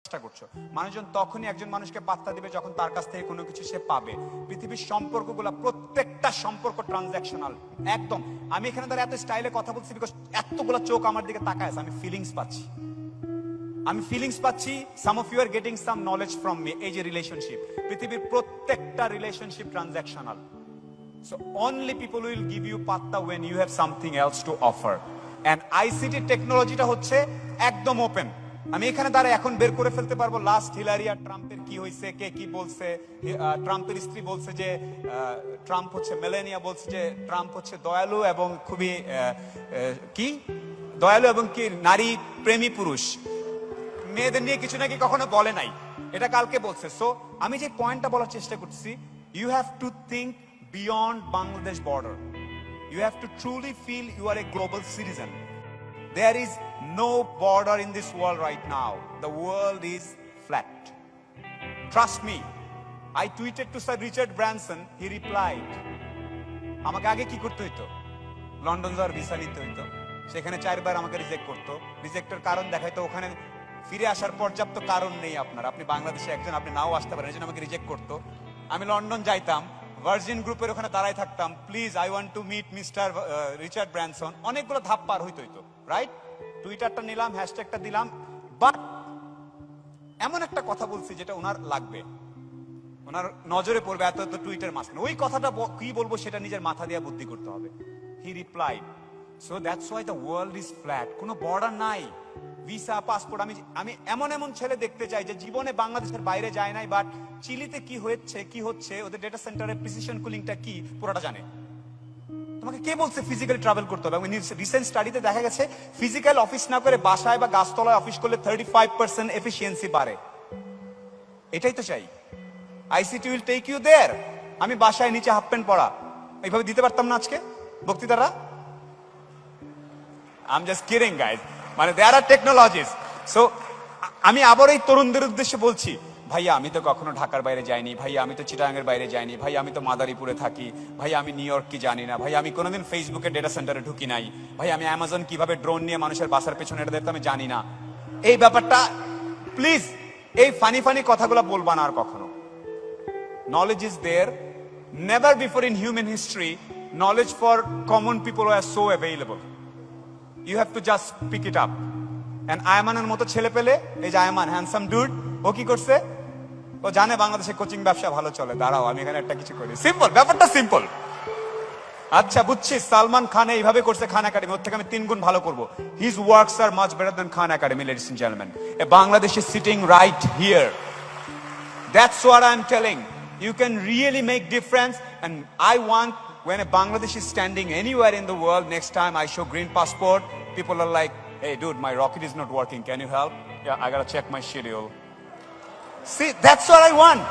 চেষ্টা করছো। মানুষজন তখনই একজন মানুষকে পাত্তা দিবে যখন তার কাছ থেকে কোনো কিছু সে পাবে। পৃথিবীর সম্পর্কগুলো প্রত্যেকটা সম্পর্ক ট্রানজাকশনাল একদম। আমি এখানে তার এত স্টাইলে কথা বলছি বিকজ এতগুলো চোখ আমার দিকে তাকায় আছে, আমি ফিলিংস পাচ্ছি। Some of you are getting some knowledge from me. এই যে রিলেশনশিপ, পৃথিবীর প্রত্যেকটা relationship transactional. So only people will give you patta when you have something else to offer. And ICT টেকনোলজিটা হচ্ছে একদম ওপেন। আমি এখানে দ্বারা এখন বের করে ফেলতে পারবো লাস্ট হিলারি আর ট্রাম্পের কি হয়েছে, কে কি বলছে। ট্রাম্পের স্ত্রী বলছে যে ট্রাম্প হচ্ছে, মেলেনিয়া বলছে যে ট্রাম্প হচ্ছে দয়ালু এবং খুবই কি নারী প্রেমী পুরুষ, মেয়েদের নিয়ে কিছু নাকি কখনো বলে নাই, এটা কালকে বলছে। সো আমি যে পয়েন্টটা বলার চেষ্টা করছি, you have to think beyond Bangladesh border. You have to truly feel you are a global citizen. There is no border in this world right now. The world is flat. Trust me. I tweeted to Sir Richard Branson. He replied, আমাকে আগে কি করতে হইতো? London যাওয়ার visa নিতে হইতো, সেখানে 4 বার আমাকে রিজেক্ট করতো। রিজেক্টের কারণ দেখাইতো, ওখানে ফিরে আসার পর্যাপ্ত কারণ নেই আপনার, আপনি বাংলাদেশে একজন, আপনি নাও আসতে পারেন, এজন্য আমাকে রিজেক্ট করতো। আমি লন্ডন যাইতাম, ভার্জিন গ্রুপের ওখানে দাঁড়াই থাকতাম, please I want to meet mister Richard Branson. অনেকগুলো ধাপ পার হইতো, রাইট? টুইটারটা নিলাম, হ্যাশট্যাগটা দিলাম, বাট এমন একটা কথা বলছি যেটা ওনার লাগবে, ওনার নজরে পড়বে, এত এত টুইটার মাঝখানে ওই কথাটা কি বলবো সেটা নিজের মাথা দিয়ে বুদ্ধি করতে হবে। হি replied, so that's why the world is flat. কোনো বর্ডার নাই, ভিসা পাসপোর্ট। আমি এমন ছেলে দেখতে চাই যে জীবনে বাংলাদেশের বাইরে যায় নাই, বাট চিলিতে কি হচ্ছে ওদের ডেটা সেন্টারের প্রিসিশন কুলিংটা কি পুরোটা জানে। তোমাকে কে বলছে ফিজিক্যালি ট্রাভেল করতে হবে? রিসেন্ট স্টাডিতে দেখা গেছে ফিজিক্যাল অফিস না করে বাসায় বা গাছতলায় অফিস করলে 35% এফিসিয়েন্সি বাড়ে। এটাই তো চাই। ICT will take you there. আমি বাসায় নিচে হাফ প্যান্ট পরা এইভাবে দিতে পারতাম না আজকে বক্তৃতারা? I am just kidding guys, মানে দেয়ার আর টেকনোলজিস। সো আমি আবার এই তরুণদের উদ্দেশ্যে বলছি, ভাইয়া আমি তো কখনো ঢাকার বাইরে যাইনি, ভাইয়া আমি তো চিটাগাংয়ের বাইরে যাইনি, ভাই আমি তো মাদারীপুরে থাকি, ভাই আমি নিউ ইয়র্ক কি জানি না, ভাই আমি কোনোদিন ফেসবুকের ডেটা সেন্টারে ঢুকি নাই, ভাই আমি অ্যামাজন কিভাবে ড্রোন নিয়ে মানুষের বাসার পেছনে এটা দেখতে আমি জানি না। এই ব্যাপারটা প্লিজ, এই ফানি কথাগুলো বলবা না আর কখনো। Knowledge is there, never before in human history knowledge for common people were so available. You have to just pick it up. And আয়মানের মতো ছেলে পেলে, এই যে আয়মান হ্যান্ডসাম ডুড, ও কি করছে? ও জানে বাংলাদেশে কোচিং ব্যবসা ভালো চলে, দাঁড়াও আমি এখানে একটা কিছু করি। সিম্পল, ব্যাপারটা সিম্পল। আচ্ছা বুঝছি, সালমান খান এইভাবে করছে খান একাডেমি, ওর থেকে আমি 3 গুণ ভালো করবো। His works are much better than Khan Academy, ladies and gentleman. A Bangladesh is sitting right here. That's what I'm telling. You can really make difference, and I want when a Bangladesh is standing anywhere in the world, next time I show green passport, people are like, hey dude, my rocket is not working, can you help? Yeah, I gotta check my schedule. See, that's what I want.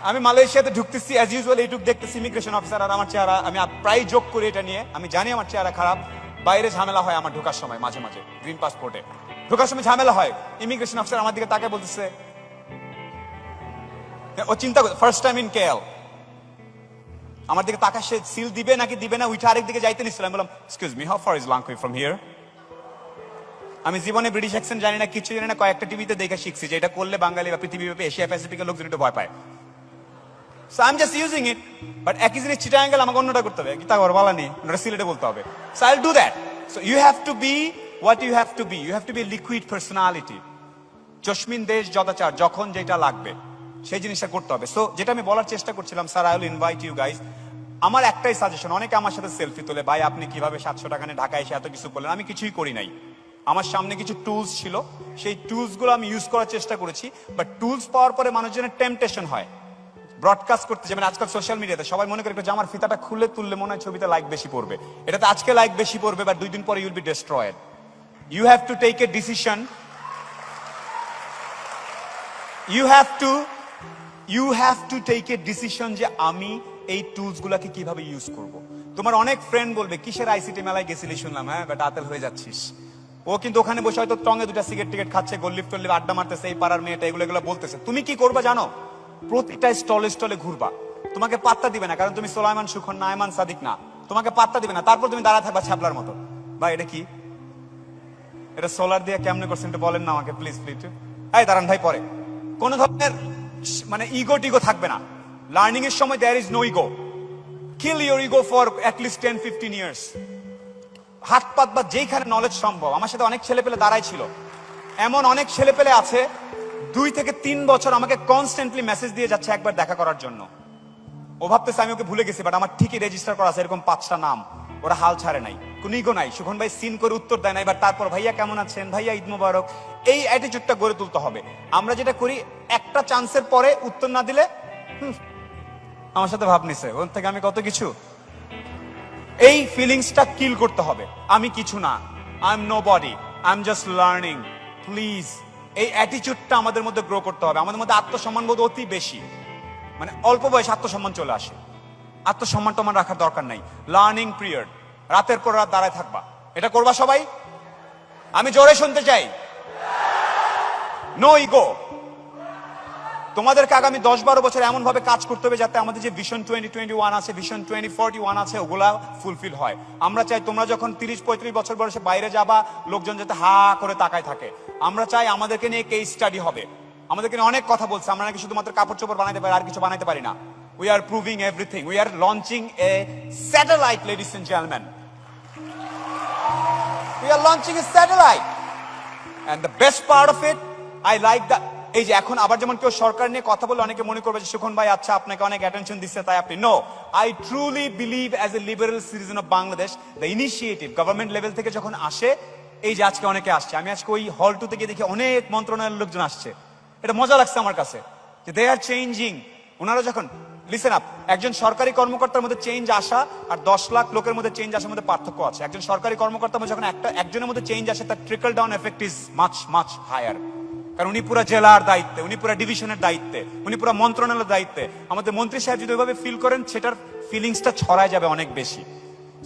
আমি মালয়েশিয়াতে ঢুকতেছি, as usual এইটুক দেখতেছি immigration officer আর আমার চেহারা, আমি প্রায় যোগ করি এটা নিয়ে, আমি জানি আমার চেহারা খারাপ, বাইরে ঝামেলা হয় আমার ঢোকার সময়, মাঝে মাঝে গ্রিন পাসপোর্টে ঢোকার সময় ঝামেলা হয়। ইমিগ্রেশন অফিসার আমার দিকে তাকে বলতেছে, ও চিন্তা করে ফার্স্ট টাইম ইন কেএল, আমার দিকে তাকা, সে সিল দিবে নাকি দিবে না, উঠে আরেক দিকে যাইতে নিচ্ছিলাম। বললাম, excuse me, how far is Langkawi from here? আমি জীবনে ব্রিটিশ অ্যাকসেন্ট জানি না, কিছু জানি না, কয়েকটা টিভিতে দেখে শিখছি যে এটা করলে বাঙালি বা পৃথিবীব্যাপী এশিয়া প্যাসিফিকের লোকজন একটু ভয় পায়। So I am just using it. But একই জিনিস চিটাগাং আমাকে অন্যটা করতে হবে, গীতা বলা নেই, ওটা সিলেটে বলতে হবে। So I will do that. So you have to be what you have to be. You have to be liquid personality. জসমিন দেশ যদাচার, যখন যেটা লাগবে সেই জিনিসটা করতে হবে। সো যেটা আমি বলার চেষ্টা করছিলাম, sir I will invite you guys. আমার একটাই সাজেশন, অনেকে আমার সাথে সেলফি তোলে, ভাই আপনি কিভাবে 700 টাকা নিয়ে ঢাকায় এসে এত কিছু করলেন। আমি কিছুই করি নাই, আমার সামনে কিছু টুলস ছিল, সেই টুলস গুলো আমি ইউজ করার চেষ্টা করেছি। বাট টুলস পাওয়ার পরে মানুষজনের টেম্পটেশন হয় ব্রডকাস্ট করতে, যেমন আজকাল সোশ্যাল মিডিয়াতে সবাই মনে করে একটু জামার ফিতাটা খুলে তুললে মনে হয় ছবিতে লাইক বেশি পড়বে। এটাতে আজকে লাইক বেশি পড়বে, বাট 2 দিন পরে you'll be destroyed. You have to take a decision. You have to take a decision যে আমি এই টুলস গুলাকে কিভাবে ইউজ করব। তোমার অনেক ফ্রেন্ড বলবে, কিসের আইসিটি মেলায় গেছিলি শুনলাম, হ্যাঁ বাট আতেল হয়ে যাচ্ছিস। ও কিন্তু ওখানে বসে হয়তো টঙ্গে 2টা সিগারেট টিকেট খাচ্ছে, গল্লিপ টল্লিপ আড্ডা মারতেছে, এই পাড়ার মেয়েটা এগুলো বলতেছে। তুমি কি করবা জানো? প্রতিটা স্টলে ঘুরবা, তোমাকে পাত্তা দিবে না, কারণ তুমি সোলাইমান সুখন না, আয়মান সাদিক না, তোমাকে পাত্তা দিবে না। তারপর তুমি দাঁড়া থাকবা ছ্যাবলার মতো। ভাই এটা কি, এটা সোলার দিয়ে কেমনে করছেন একটু বলেন না আমাকে প্লিজ প্লিজ। এই দাঁড়ান ভাই, পরে কোন ধরনের মানে ইগো টিগো থাকবে না। লার্নিং এর সময় there is no ego. Kill your ego for at least 10-15 years. হাত পাত বা যেইখানে নলেজ সম্ভব। আমার সাথে অনেক ছেলে পেলে দাঁড়াই ছিল, এমন অনেক ছেলে পেলে আছে 2 থেকে 3 বছর আমাকে কনস্ট্যান্টলি মেসেজ দিয়ে যাচ্ছে একবার দেখা করার জন্য। ও ভাবতেছে আমি ওকে ভুলে গেছি, বাট আমার ঠিকই রেজিস্টার করা আছে এরকম 5টা নাম। ওরা হাল ছাড়ে নাই, কোনো ইগো নাই। সুখন ভাই সিন করে উত্তর দেয় না, এবার তারপর ভাইয়া কেমন আছেন, ভাইয়া ঈদ মুবারক, এই অ্যাটিটিউডটা গড়ে তুলতে হবে। আমরা যেটা করি, একটা চান্সের পরে উত্তর না দিলে আমার সাথে ভাব নিছে, ওর থেকে আমি কত কিছু। এই ফিলিংসটা কিল করতে হবে। আমি কিছু না, I am nobody, I am just learning. Please এই অ্যাটিটিউডটা আমাদের মধ্যে গ্রো করতে হবে। আমাদের মধ্যে আত্মসম্মান বোধ অতি বেশি, মানে অল্প বয়সে আত্মসম্মান চলে আসে। আত্মসম্মান টমান রাখার দরকার নাই। লার্নিং পিরিয়ড, রাতের পর রাত দাঁড়ায় থাকবা, এটা করবা সবাই। আমি জোরে শুনতে চাই, নো ইগো। তোমাদেরকে আগামী 10-12 বছর এমন ভাবে কাজ করতে হবে যাতে আমাদের যে ভিশন 2021 আছে, ভিশন 2041 আছে, ওগুলা ফুলফিল হয়। আমরা চাই তোমরা যখন 30-35 বছর বয়সে বাইরে যাবা, লোকজন যাতে হা করে তাকায় থাকে। আমরা চাই আমাদেরকে নিয়ে কেস স্টাডি হবে। আমাদেরকে নিয়ে অনেক কথা বলছে, আমরা নাকি শুধুমাত্র কাপড় চোপড় বানাইতে পারি, আর কিছু বানাইতে পারি না। We are proving everything. We are launching a satellite, ladies and gentlemen. We are launching a satellite. And the best part of it, I like that. এই যে এখন আবার যেমন কেউ সরকার নিয়ে কথা বলে, অনেকে মনে করবে যে সুখন ভাই আচ্ছা আপনাকে অনেক অ্যাটেনশন দিচ্ছে তাই আপনি। No, I truly believe as a liberal citizen of Bangladesh, the initiative government level থেকে যখন আসে, এই যে আজকে অনেকে আসছে, আমি আজকে ওই হল 2 থেকে দেখি অনেক মন্ত্রণালয়ের লোকজন আসছে। এটা মজা লাগছে আমার কাছে যে দে আর চেঞ্জিং। ওনারা যখন লিসেন আপ, একজন সরকারি কর্মকর্তার মধ্যে চেঞ্জ আসা আর 10 লাখ লোকের মধ্যে চেঞ্জ আসার মধ্যে পার্থক্য আছে। একজন সরকারি কর্মকর্তার মধ্যে যখন একজনের মধ্যে চেঞ্জ আসে, তার trickle down effect is much much higher. কারণ উনি পুরো জেলার দায়িত্বে, উনি পুরো ডিভিশনের দায়িত্বে, উনি পুরো মন্ত্রণালয়ের দায়িত্বে। আমাদের মন্ত্রী সাহেব যদি ওইভাবে ফিল করেন, সেটার ফিলিংসটা ছড়ায় যাবে অনেক বেশি।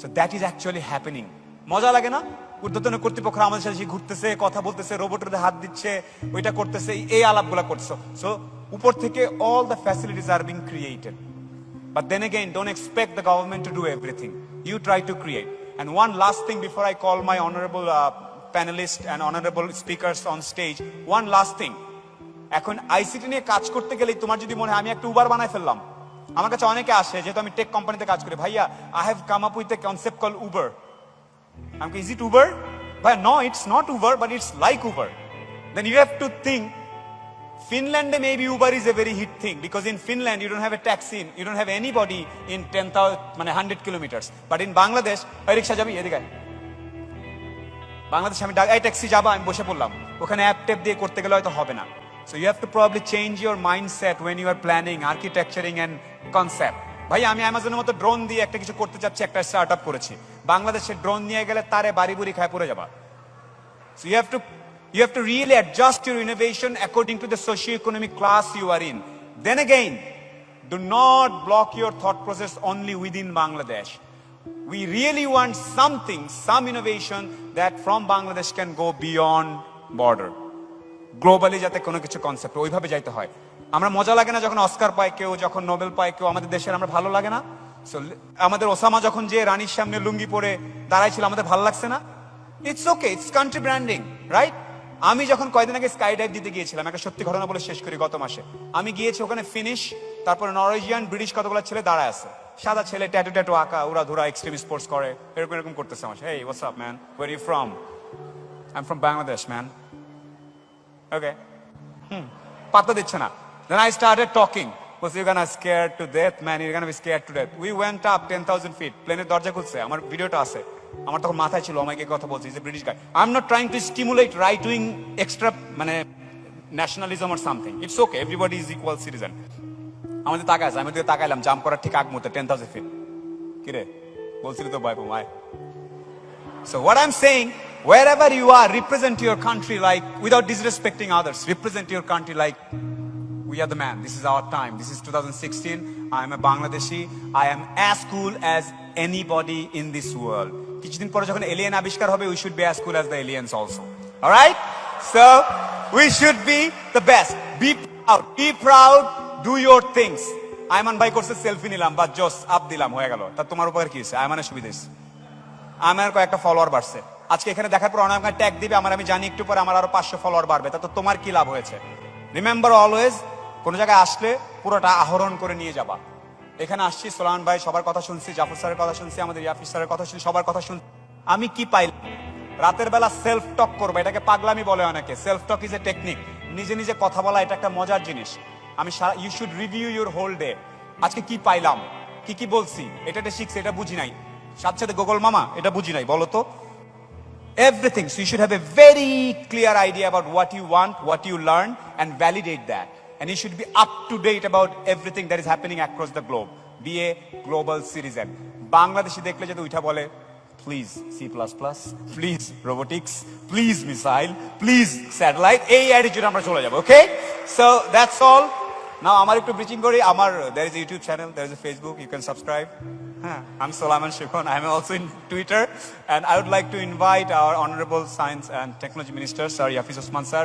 So that is actually happening. মজা লাগে না? ঊর্ধ্বতন কর্তৃপক্ষ আমাদের সাথে ঘুরতেছে, কথা বলতেছে, রোবটের হাত দিচ্ছে, ওইটা করতেছে, এই আলাপগুলা করছে। সো উপর থেকে all the facilities are being created. But then again, don't expect the government to do everything. You try to create. And one last thing before I call my honorable panelists and honorable speakers on stage, one last thing. এখন ICT নিয়ে কাজ করতে গেলে তোমার যদি মনে হয় আমি একটা উবার বানাই ফেললাম, আমার কাছে অনেকে আসে, যেহেতু আমি টেক কোম্পানিতে কাজ করি, ভাইয়া I have come up with a concept called Uber. I'm like, is it Uber? But no, it's not Uber, but it's like Uber. Then you have to think, Finland maybe Uber is a very hit thing, because in Finland you don't have a taxi, you don't have anybody in 100 kilometers. But in Bangladesh, ওই রিকশা যাবি এদিকে, বাংলাদেশে আমি এই taxi যাবা, আমি বসে পড়লাম, ওখানে অ্যাপ ট্যাপ দিয়ে করতে গেলে হয়তো হবে না। So you have to probably change your mindset when you are planning, architecturing and concept. ভাই আমি অ্যামাজনের মতো ড্রোন দিয়ে একটা কিছু করতে চাচ্ছি, একটা স্টার্টআপ করেছি। বাংলাদেশে ড্রোন নিয়ে গেলে তারে বাড়ি বুড়ি খায় পড়ে যাবা। So you have to really adjust your innovation according to the socio-economic class you are in. Then again, do not block your thought process only within Bangladesh. We really want something, some innovation that from Bangladesh can go beyond border. Globally যাতে কোনো কিছু concept ওইভাবে যাইতে হয়। আমরা মজা লাগে না যখন অস্কার পায় কেউ, যখন নোবেল পায় কেউ, আমাদের দেশের আমরা ভালো লাগে না? সো আমাদের ওসামা যখন যে রানীর সামনে লুঙ্গি পরে দাঁড়াইছিল, আমাদের ভালো লাগছে না? It's okay, it's country branding, right? আমি যখন কয়েকদিন আগে স্কাই ডাইভ দিতে গিয়েছিলাম, একটা সত্যি ঘটনা বলে শেষ করি, গত মাসে আমি গিয়েছি ওখানে, ফিনিশ, তারপরে নরওয়েজিয়ান, ব্রিটিশ কতগুলো ছেলে দাঁড়ায় আছে, সাদা ছেলে, ট্যাটু ট্যাটু আঁকা, ওরা ধরা এক্সট্রিম স্পোর্টস করে, এরকম এরকম করতেছে আমার। Hey what's up man, where you from? I am from Bangladesh man. Okay, পাত্তা দিচ্ছে না। Then I started talking. Was you're gonna scared to death, man? You're gonna be scared to death. We went up 10,000 feet. প্লেনের দরজা খুলছে, আমার ভিডিওটা আছে, আমার তখন মাথায় ছিল, আমাকে কথা বলছে, is a British guy. I am not trying to stimulate right wing extra মানে nationalism or something. It's okay, everybody is equal citizen. আমাদের তাকায় আছে, আমি ওদিকে তাকাইলাম, জাম্প করার ঠিক আগ মুহূর্তে 10,000 feet। কিরে বলছিলি তো ভয় পাই। So what I'm saying, wherever you are, represent your country like, without disrespecting others, represent your country like we are the man. This is our time. This is 2016. I am a Bangladeshi. I am as cool as anybody in this world. কিছুদিন পরে যখন alien আবিষ্কার হবে, we should be as cool as the aliens also. All right? So we should be the best. Be proud. Be proud. Do your things. Ayman ভাই করছে selfie নিলাম, বা জোস আপ দিলাম, হয়ে গেল। তা তোমার উপকার কি হয়েছে? আয়মানের সুবিধা হয়েছে, আমার কয়েকটা ফলোয়ার বাড়ছে। আজকে এখানে দেখার পর অনেক ট্যাগ দিবে আমার, আমি জানি একটু পরে আমার আরো 500 ফলোয়ার বাড়বে, তা তো তোমার কি লাভ হয়েছে? রিমেম্বার অলওয়েজ, কোন জায়গায় আসলে পুরোটা আহরণ করে নিয়ে যাবা। এখানে আসছি, সোলান ভাই সবার কথা শুনছি, জাফর স্যারের কথা শুনছি, আমাদের ইয়াফিস স্যারের কথা শুনছি, সবার কথা শুনছি। আমি কি পাইলাম? রাতের বেলা সেলফ টক করবো, এটাকে পাগলামি বলে অনেকে। Self talk is a technique, নিজে নিজে কথা বলা, এটা একটা মজার জিনিস। আমি you should review your whole day. আজকে কি পাইলাম, কি কি বলছি, এটা শিখছি, এটা বুঝি নাই, সাথে সাথে গোগল মামা এটা বুঝি নাই, বলো তো। Everything. So you should have a very clear idea about what you want, what you learn, and validate that. And you should be up to date about everything that is happening across the globe. Be a global citizen. Bangladeshi দেখলে যদি উঠা বলে, please C++, please robotics, please missile, please satellite, এই attitude আমরা চলে যাব, okay? So that's all. Now আমার একটু ব্রিচিং করি, আমার there is a YouTube channel, there is a Facebook, you can subscribe. I'm Sulaiman Shikon. I'm also in Twitter, and I would like to invite our Honorable Science and Technology Minister, Sir Yafiz Osman Sir.